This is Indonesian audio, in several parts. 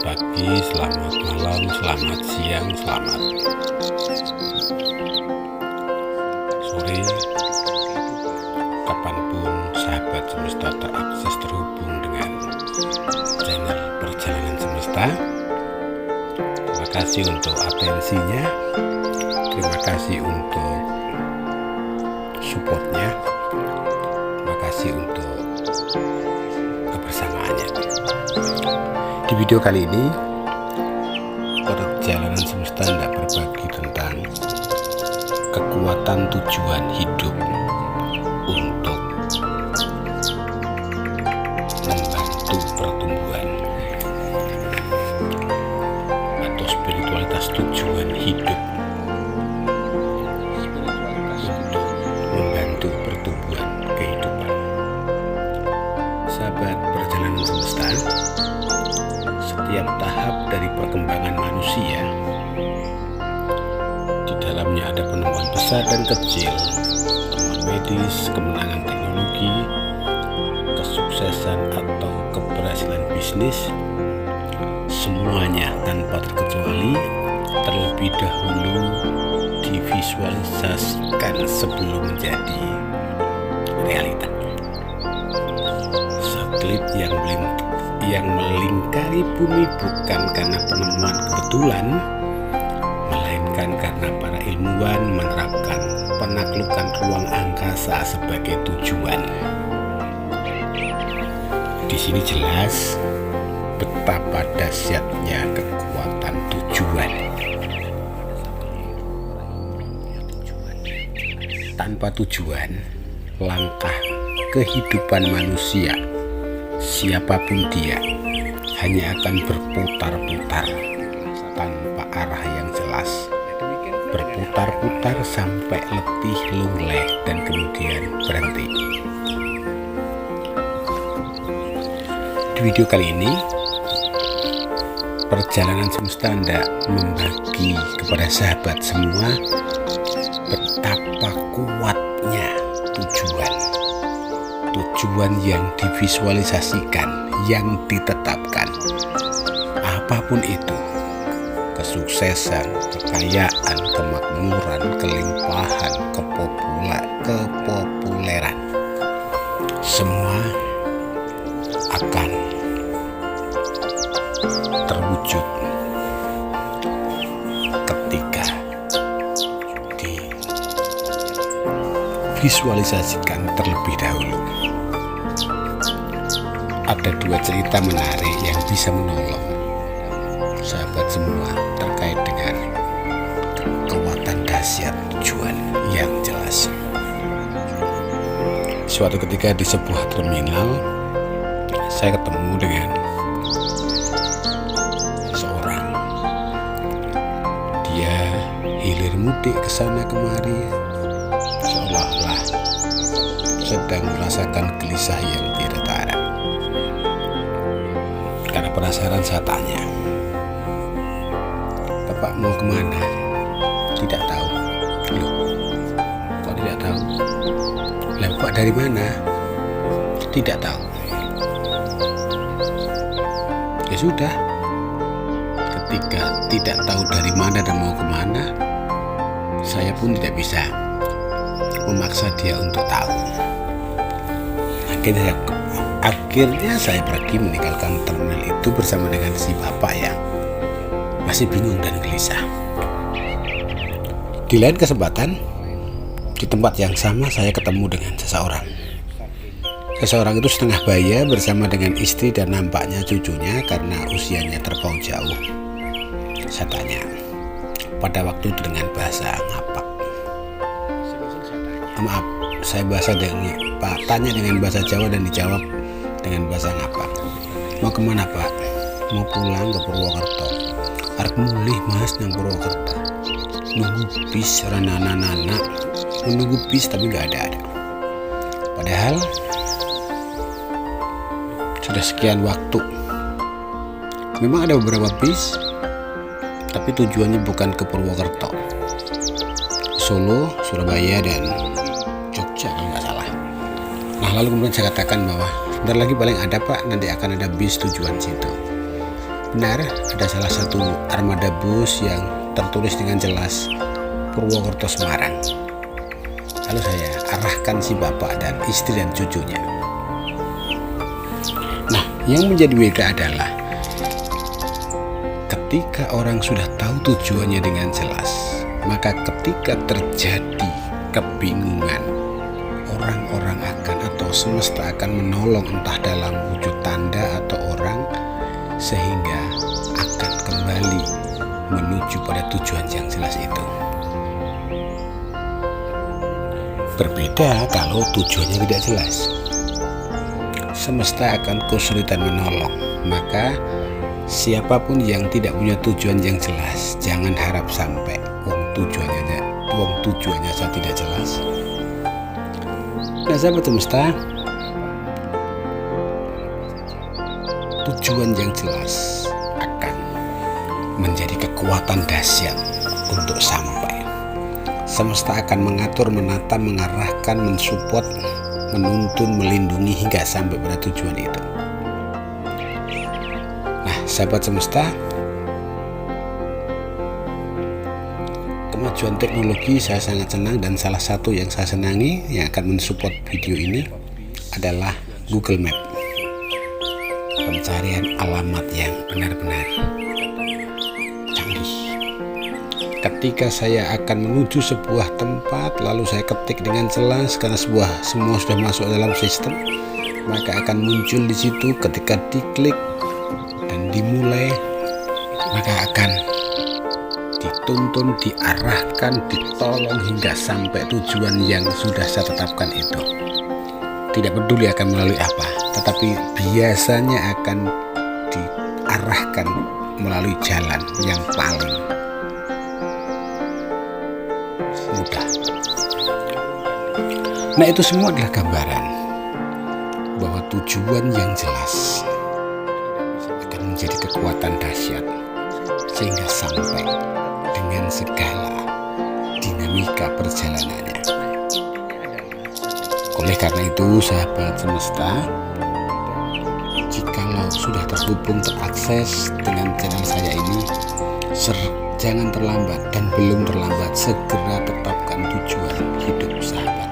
pagi, selamat malam, selamat siang, selamat sore, kapanpun sahabat semesta terakses terhubung dengan channel Perjalanan Semesta. Terima kasih untuk atensinya, terima kasih untuk supportnya, terima kasih untuk kebersamaannya. Di video kali ini Perjalanan Semesta hendak berbagi tentang kekuatan tujuan hidup untuk membantu pertumbuhan atau spiritualitas tujuan hidup untuk membantu pertumbuhan kehidupan. Sahabat Perjalanan Semesta, setiap tahap dari perkembangan manusia, di dalamnya ada penemuan besar dan kecil, temuan medis, kemenangan teknologi, kesuksesan atau keberhasilan bisnis, semuanya tanpa terkecuali terlebih dahulu divisualisasikan sebelum menjadi realita. Satelit yang melingkari bumi bukan karena penemuan kebetulan, melainkan karena para ilmuwan menerapkan penaklukan ruang angkasa sebagai tujuan. Di sini jelas betapa dahsyatnya kekuatan tujuan. Tanpa tujuan, langkah kehidupan manusia, siapapun dia, hanya akan berputar-putar tanpa arah yang jelas, berputar-putar sampai letih, lunglai, dan kemudian berhenti. Di video kali ini, Perjalanan Semesta hendak membagi kepada sahabat semua betapa kuatnya tujuan yang divisualisasikan, yang ditetapkan. Apapun itu, kesuksesan, kekayaan, kemakmuran, kelimpahan, kepopuleran, semua akan terwujud ketika divisualisasikan terlebih dahulu. Ada dua cerita menarik yang bisa menolong sahabat semua terkait dengan kekuatan dahsyat tujuan yang jelas. Suatu ketika di sebuah terminal, saya ketemu dengan seorang. Dia hilir mudik ke sana kemari, seolah-olah sedang merasakan gelisah yang tidak tara. Karena penasaran, saya tanya, "Bapak mau kemana?" "Tidak tahu." "Loh, kok tidak tahu?" "Lah, Bapak dari mana?" "Tidak tahu." Ya sudah, ketika tidak tahu dari mana dan mau kemana, saya pun tidak bisa memaksa dia untuk tahu. Akhirnya saya pergi meninggalkan terminal itu bersama dengan si bapak yang masih bingung dan gelisah. Di lain kesempatan, di tempat yang sama, saya ketemu dengan seseorang. Seseorang itu setengah baya bersama dengan istri dan nampaknya cucunya karena usianya terpaut jauh. Saya tanya, pada waktu itu dengan bahasa ngapak. Maaf, saya tanya dengan bahasa Jawa dan dijawab dengan bahasa ngapak. "Mau kemana, Pak?" "Mau pulang ke Purwokerto." "Arep mulih, Mas, nang Purwokerto." "Nunggu bis ranana-nana." Menunggu bis tapi nggak ada. Padahal sudah sekian waktu. Memang ada beberapa bis, tapi tujuannya bukan ke Purwokerto, Solo, Surabaya, dan Jogja kalau nggak salah. Nah, lalu kemudian saya katakan bahwa bentar lagi paling ada, Pak, nanti akan ada bis tujuan situ. benar ada salah satu armada bus yang tertulis dengan jelas Purwokerto Semarang. Lalu saya arahkan si bapak dan istri dan cucunya. Nah, yang menjadi beda adalah ketika orang sudah tahu tujuannya dengan jelas, maka ketika terjadi kebingungan, orang-orang akan atau semesta akan menolong, entah dalam wujud tanda atau orang, sehingga akan kembali menuju pada tujuan yang jelas itu. Berbeda kalau tujuannya tidak jelas, semesta akan kesulitan menolong. Maka siapapun yang tidak punya tujuan yang jelas, jangan harap sampai tujuannya saja tidak jelas. Nah, sahabat semesta, tujuan yang jelas akan menjadi kekuatan dahsyat untuk sampai. Semesta akan mengatur, menata, mengarahkan, mensupport, menuntun, melindungi hingga sampai pada tujuan itu. Nah, sahabat semesta, kemajuan teknologi saya sangat senang, dan salah satu yang saya senangi yang akan mensupport video ini adalah Google Map. Pencarian alamat yang benar-benar canggih. Ketika saya akan menuju sebuah tempat, lalu saya ketik dengan jelas karena semua sudah masuk dalam sistem, maka akan muncul di situ. Ketika diklik dan dimulai, maka akan dituntun, diarahkan, ditolong hingga sampai tujuan yang sudah saya tetapkan itu. Tidak peduli akan melalui apa, tetapi biasanya akan diarahkan melalui jalan yang paling mudah. Nah, itu semua adalah gambaran bahwa tujuan yang jelas akan menjadi kekuatan dahsyat sehingga sampai dengan segala dinamika perjalanannya. Oleh karena itu, sahabat semesta, jikalau sudah terhubung, terakses dengan channel saya ini, jangan terlambat, dan belum terlambat, segera tetapkan tujuan hidup sahabat.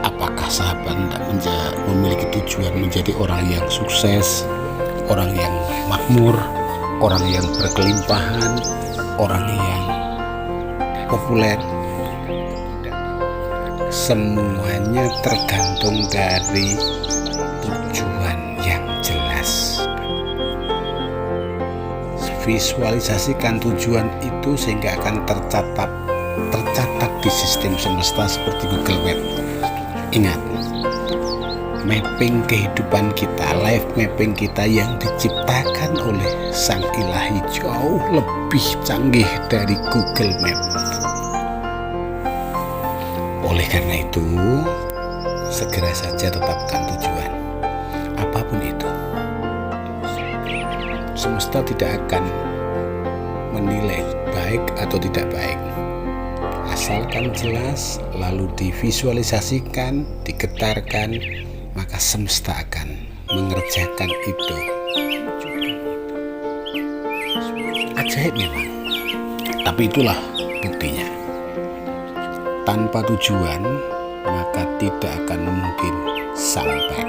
Apakah sahabat tidak memiliki tujuan menjadi orang yang sukses, orang yang makmur, orang yang berkelimpahan, orang yang populer? Semuanya tergantung dari tujuan yang jelas. Visualisasikan tujuan itu sehingga akan tercatat di sistem semesta seperti Google Map. Ingat, mapping kehidupan kita, life mapping kita yang diciptakan oleh Sang Ilahi jauh lebih canggih dari Google Map. Oleh karena itu, segera saja tetapkan tujuan, apapun itu. Semesta tidak akan menilai baik atau tidak baik, asalkan jelas, lalu divisualisasikan, digetarkan, maka semesta akan mengerjakan itu. Ajaib memang, tapi itulah buktinya. Tanpa tujuan, maka tidak akan mungkin sampai.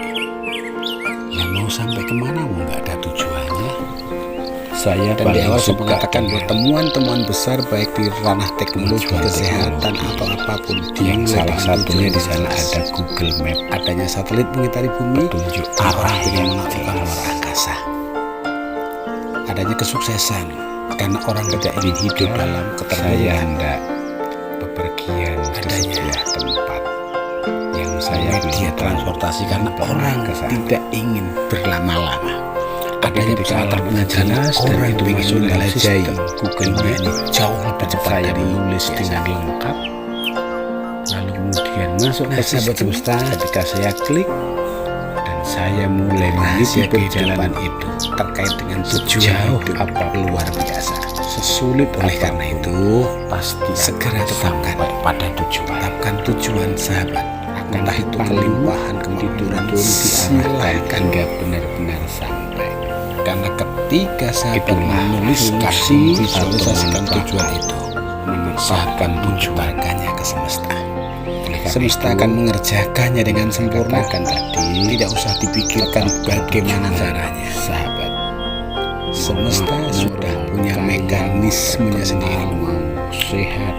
Ya, mau sampai kemana, mau nggak ada tujuannya. Saya dan di awal saya mengatakan bahwa temuan-temuan besar baik di ranah teknologi, kesehatan atau apapun, yang salah satunya di sana ada Google Map, adanya satelit mengitari bumi, petunjuk arah yang mengaktifkan luar angkasa, adanya kesuksesan karena orang tidak ingin hidup dalam keterburuan, bepergian ke sebuah tempat yang saya dia transportasi karena orang tidak ingin berlama-lama. Adanya pesawat pengajian, orang itu ingin menjelajahi Google Map ini jauh lebih cepat dari menulis dengan lengkap, lalu kemudian masuk ke sahabat semesta. Ketika saya klik dan saya mulai meneliti perjalanan itu terkait dengan tujuan apa luar biasa, sesulit. Oleh karena itu, pasti segera tetapkan pada tujuan. Tetapkan tujuan sahabat, entah itu kelimpahan, kematiduran, silakan hingga benar-benar sampai. Karena ketika sahabat menuliskan visualisasikan tujuan itu, menetapkan tujuannya ke semesta. Semesta akan mengerjakannya dengan sempurna. Tidak usah dipikirkan bagaimana caranya, sahabat. Semesta sudah punya mekanismenya sendiri. Mau sehat,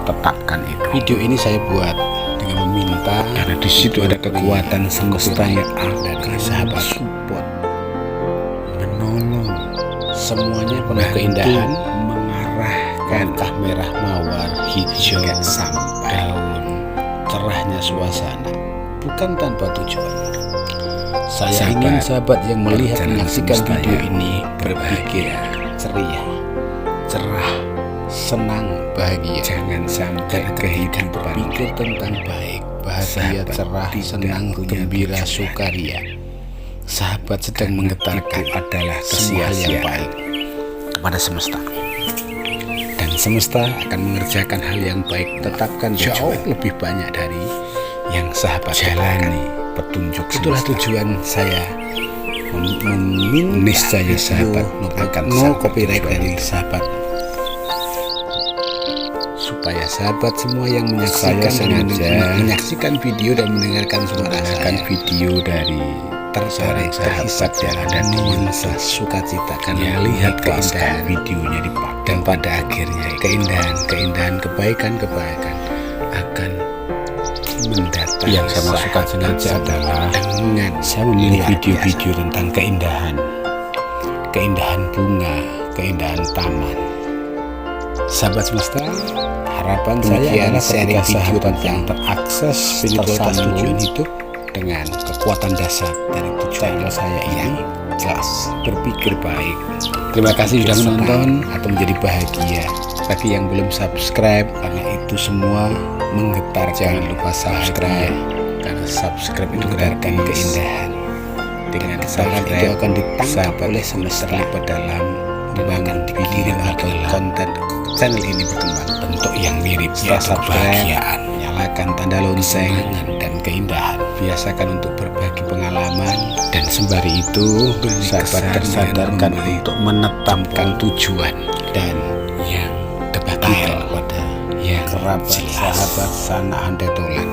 tetapkan itu. Video ini saya buat dengan meminta, karena di situ ada kekuatan semesta yang akan sahabat support, menolong. Semuanya penuh keindahan, mengarahkan ke merah mawar, hijau, sampai daun, cerahnya suasana, bukan tanpa tujuan. Saya ingin sahabat yang melihat menyaksikan video ini berpikir ceria, cerah, senang, bahagia. Jangan sampai kehidupan berpikir tentang baik, bahagia, cerah, senang, gembira, sukaria. Sahabat sedang menggetarkan adalah semua yang baik kepada semesta, dan semesta akan mengerjakan hal yang baik. Tetapkan jauh lebih banyak dari yang sahabat jalani. Petunjuk itulah tujuan saya meminta sahabat no copyright dari sahabat, supaya sahabat semua yang menyaksikan video dan mendengarkan suara saya, video dari tertarik sahabat yang ada nuansa sukacita karena melihat keindahan videonya dipakai, dan pada akhirnya keindahan, kebaikan akan mendatang. Yang saya maksudkan sengaja adalah dengan saya memilih video-video tentang keindahan bunga, keindahan taman. Sahabat semesta, harapan saya adalah sharing video tentang terakses spiritualitas tujuan hidup dengan kekuatan dasar dari tujuan saya ini jelas, berpikir baik. Terima kasih sudah menonton atau menjadi bahagia. Bagi yang belum subscribe, karena itu semua menggetar, jangan lupa subscribe, karena subscribe itu gerakan keindahan. Dengan kesalahan itu akan ditangkap oleh semesta terlibat dalam pengembangan video atau konten channel ini berkembang bentuk yang mirip. Rasa kebahagiaan, nyalakan tanda lonceng dan keindahan. Biasakan untuk berbagi pengalaman, dan sembari itu sahabat tersadarkan untuk menetapkan tujuan dan yang detail pada yang kerabat, sahabat, sanaan, detolan,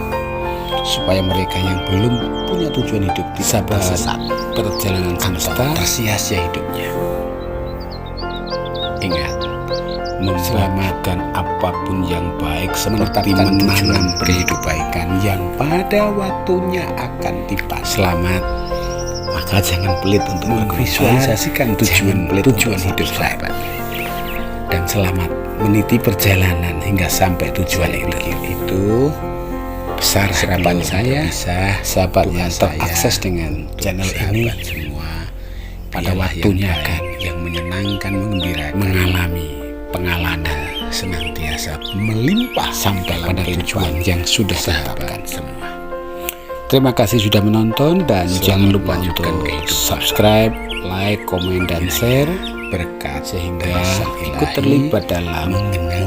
supaya mereka yang belum punya tujuan hidup tidak tersesat perjalanan semesta, tersia-sia hidupnya. Ingat, menyelamatkan apapun yang baik seperti menanam kebaikan yang pada waktunya akan tiba. Selamat, maka jangan pelit untuk memvisualisasikan tujuan hidup sahabat, dan selamat meniti perjalanan hingga sampai tujuan itu. Besar harapan saya sahabat yang terakses dengan channel ini semua pada waktunya akan yang menyenangkan, mengembirakan, mengalami pengalaman senantiasa melimpah sampai pada tujuan yang sudah ditetapkan semua. Terima kasih sudah menonton, dan jangan lupa untuk subscribe, like, komen, dan share berkat sehingga ikut terlibat dalam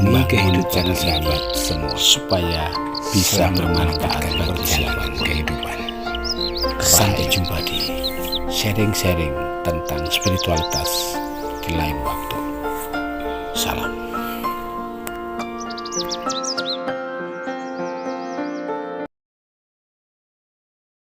membangun channel sahabat semua supaya bisa bermanfaat dalam perjalanan kehidupan. Sampai jumpa di sharing-sharing tentang spiritualitas di lain waktu. Salam.